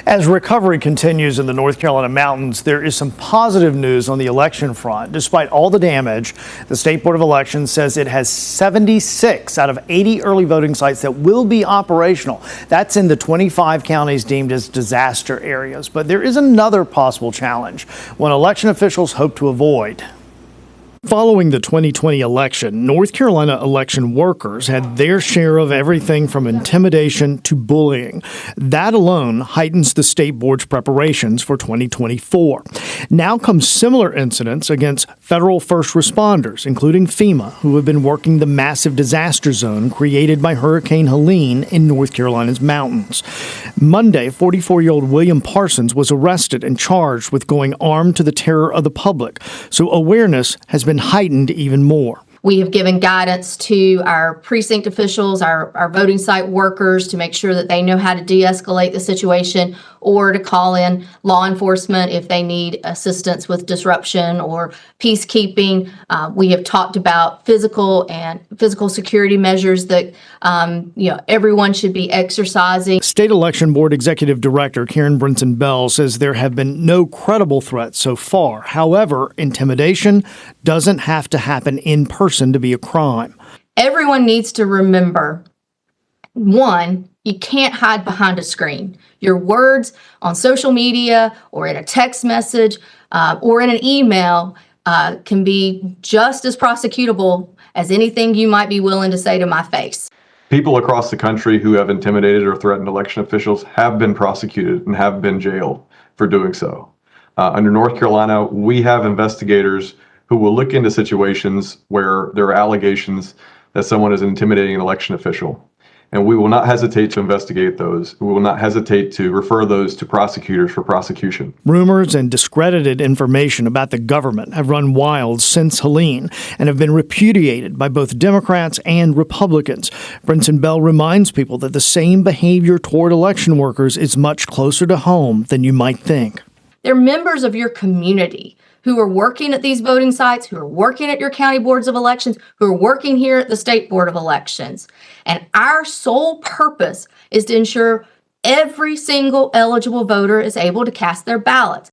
As recovery continues in the North Carolina mountains, there is some positive news on the election front. Despite all the damage, the State Board of Elections says it has 76 out of 80 early voting sites that will be operational. That's in the 25 counties deemed as disaster areas. But there is another possible challenge, one election officials hope to avoid. Following the 2020 election, North Carolina election workers had their share of everything from intimidation to bullying. That alone heightens the state board's preparations for 2024. Now come similar incidents against federal first responders, including FEMA, who have been working the massive disaster zone created by Hurricane Helene in North Carolina's mountains. Monday, 44-year-old William Parsons was arrested and charged with going armed to the terror of the public. So awareness has been heightened even more. We have given guidance to our precinct officials, our voting site workers, to make sure that they know how to de-escalate the situation or to call in law enforcement if they need assistance with disruption or peacekeeping. We have talked about physical security measures that everyone should be exercising. State Election Board Executive Director Karen Brinson Bell says there have been no credible threats so far. However, intimidation doesn't have to happen in person to be a crime. Everyone needs to remember, one, you can't hide behind a screen. Your words on social media or in a text message or in an email can be just as prosecutable as anything you might be willing to say to my face. People across the country who have intimidated or threatened election officials have been prosecuted and have been jailed for doing so. Under North Carolina, we have investigators who will look into situations where there are allegations that someone is intimidating an election official. And we will not hesitate to investigate those. We will not hesitate to refer those to prosecutors for prosecution. Rumors and discredited information about the government have run wild since Helene and have been repudiated by both Democrats and Republicans. Brinson Bell reminds people that the same behavior toward election workers is much closer to home than you might think. They're members of your community who are working at these voting sites, who are working at your county boards of elections, who are working here at the State Board of Elections. And our sole purpose is to ensure every single eligible voter is able to cast their ballots.